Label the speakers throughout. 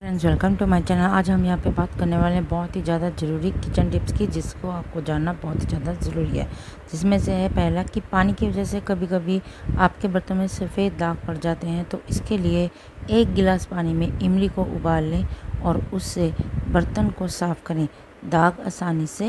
Speaker 1: Friends, welcome to my channel. आज हम यहाँ पे बात करने वाले हैं बहुत ही ज़्यादा ज़रूरी किचन टिप्स की, जिसको आपको जानना बहुत ही ज़्यादा ज़रूरी है। जिसमें से है पहला कि पानी की वजह से कभी कभी आपके बर्तन में सफ़ेद दाग पड़ जाते हैं, तो इसके लिए 1 गिलास पानी में इमली को उबाल लें और उससे बर्तन को साफ़ करें। दाग आसानी से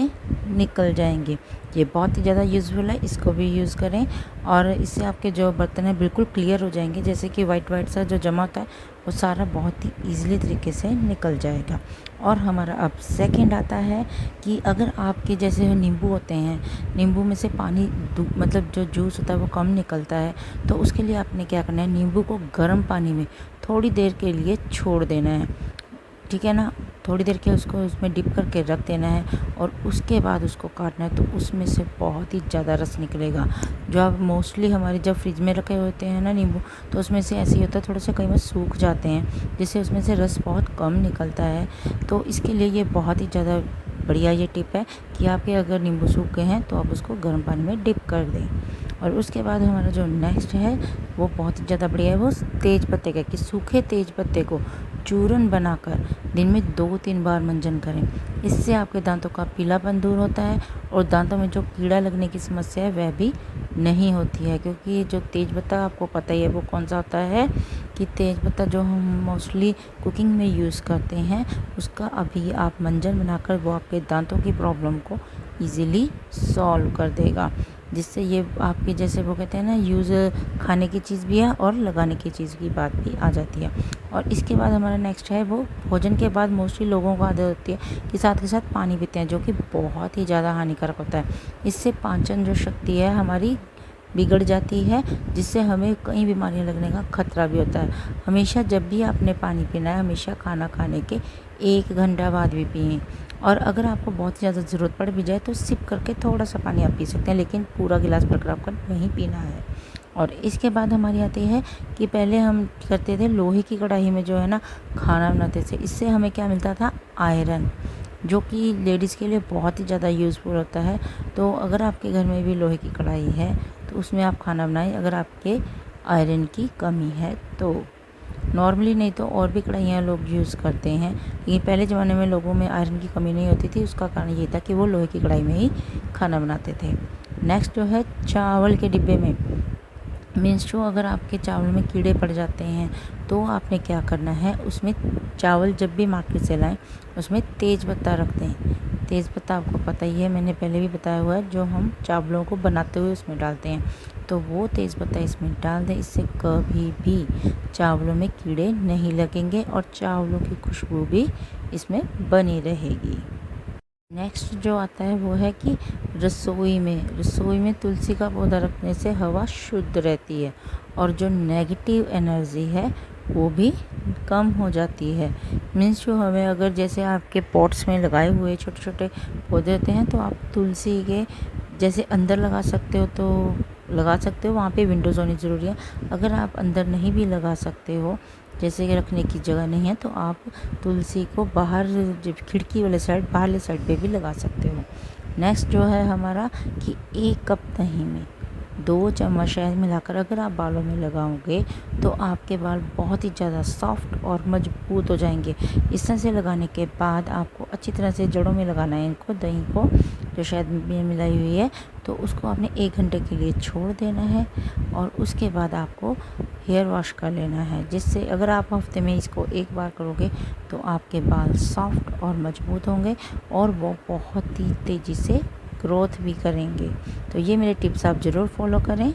Speaker 1: निकल जाएंगे। ये बहुत ही ज़्यादा यूज़फुल है, इसको भी यूज़ करें और इससे आपके जो बर्तन हैं बिल्कुल क्लियर हो जाएंगे। जैसे कि वाइट सा जो जमा होता है वो सारा बहुत ही ईज़िली तरीके से निकल जाएगा। और हमारा अब सेकंड आता है कि अगर आपके जैसे नींबू होते हैं, नींबू में से पानी मतलब जो जूस होता है वो कम निकलता है, तो उसके लिए आपने क्या करना है, नींबू को गर्म पानी में थोड़ी देर के लिए छोड़ देना है। ठीक है ना, थोड़ी देर के उसको उसमें डिप करके रख देना है और उसके बाद उसको काटना है, तो उसमें से बहुत ही ज़्यादा रस निकलेगा। जो आप मोस्टली हमारे जब फ्रिज में रखे होते हैं ना नींबू, तो उसमें से ऐसे ही होता है, थोड़ा सा कई बार सूख जाते हैं, जिससे उसमें से रस बहुत कम निकलता है। तो इसके लिए ये बहुत ही ज़्यादा बढ़िया ये टिप है कि आपके अगर नींबू सूख गए हैं तो आप उसको गर्म पानी में डिप कर दें। और उसके बाद हमारा जो नेक्स्ट है वो बहुत ही ज़्यादा बढ़िया है, वो तेज पत्ते का, कि सूखे तेज पत्ते को चूरन बनाकर दिन में 2-3 बार मंजन करें। इससे आपके दांतों का पीलापन दूर होता है और दांतों में जो कीड़ा लगने की समस्या है वह भी नहीं होती है। क्योंकि ये जो तेज पत्ता आपको पता ही है वो कौन सा होता है, कि तेज पत्ता जो हम मोस्टली कुकिंग में यूज़ करते हैं, उसका अभी आप मंजन बनाकर वो आपके दांतों की प्रॉब्लम को ईज़िली सॉल्व कर देगा। जिससे ये आपके जैसे वो कहते हैं ना, यूज़ खाने की चीज़ भी है और लगाने की चीज़ की बात भी आ जाती है। और इसके बाद हमारा नेक्स्ट है, वो भोजन के बाद मोस्टली लोगों को आदत होती है कि साथ के साथ पानी पीते हैं, जो कि बहुत ही ज़्यादा हानिकारक होता है। इससे पाचन जो शक्ति है हमारी बिगड़ जाती है, जिससे हमें कई बीमारियां लगने का खतरा भी होता है। हमेशा जब भी आपने पानी पीना है, हमेशा खाना खाने के 1 घंटा बाद भी पिएं। और अगर आपको बहुत ज़्यादा ज़रूरत पड़ भी जाए तो सिप करके थोड़ा सा पानी आप पी सकते हैं, लेकिन पूरा गिलास भरकर आपको नहीं पीना है। और इसके बाद हमारी आती है कि पहले हम करते थे लोहे की कढ़ाई में जो है ना खाना बनाते थे। इससे हमें क्या मिलता था, आयरन, जो कि लेडीज़ के लिए बहुत ही ज़्यादा यूज़फुल होता है। तो अगर आपके घर में भी लोहे की कढ़ाई है तो उसमें आप खाना बनाएं, अगर आपके आयरन की कमी है तो। नॉर्मली नहीं तो और भी कढ़ाइयाँ लोग यूज़ करते हैं, लेकिन पहले ज़माने में लोगों में आयरन की कमी नहीं होती थी। उसका कारण ये था कि वो लोहे की कढ़ाई में ही खाना बनाते थे। नेक्स्ट जो है, चावल के डिब्बे में मीन्स जो अगर आपके चावल में कीड़े पड़ जाते हैं तो आपने क्या करना है, उसमें चावल जब भी मार्केट से लाएं उसमें तेज़ पत्ता रख दें। तेज़ पत्ता आपको पता ही है, मैंने पहले भी बताया हुआ है, जो हम चावलों को बनाते हुए उसमें डालते हैं, तो वो तेज़ पत्ता इसमें डाल दें। इससे कभी भी चावलों में कीड़े नहीं लगेंगे और चावलों की खुशबू भी इसमें बनी रहेगी। नेक्स्ट जो आता है वो है कि रसोई में तुलसी का पौधा रखने से हवा शुद्ध रहती है और जो नेगेटिव एनर्जी है वो भी कम हो जाती है। मीन्स जो हमें अगर जैसे आपके पॉट्स में लगाए हुए छोटे छोटे पौधे होते हैं, तो आप तुलसी के जैसे अंदर लगा सकते हो तो लगा सकते हो, वहाँ पे विंडोज़ होनी ज़रूरी है। अगर आप अंदर नहीं भी लगा सकते हो, जैसे कि रखने की जगह नहीं है, तो आप तुलसी को बाहर जब खिड़की वाले साइड, बाहरले साइड पे भी लगा सकते हो। नेक्स्ट जो है हमारा, कि 1 कप दही में 2 चम्मच शहद मिलाकर अगर आप बालों में लगाओगे तो आपके बाल बहुत ही ज़्यादा सॉफ्ट और मजबूत हो जाएंगे। इस तरह से लगाने के बाद आपको अच्छी तरह से जड़ों में लगाना है इनको, दही को जो शहद में मिलाई हुई है, तो उसको आपने 1 घंटे के लिए छोड़ देना है। और उसके बाद आपको हेयर वॉश कर लेना है, जिससे अगर आप हफ्ते में इसको 1 बार करोगे तो आपके बाल सॉफ्ट और मजबूत होंगे और वो बहुत ही तेज़ी से ग्रोथ भी करेंगे। तो ये मेरे टिप्स आप ज़रूर फॉलो करें।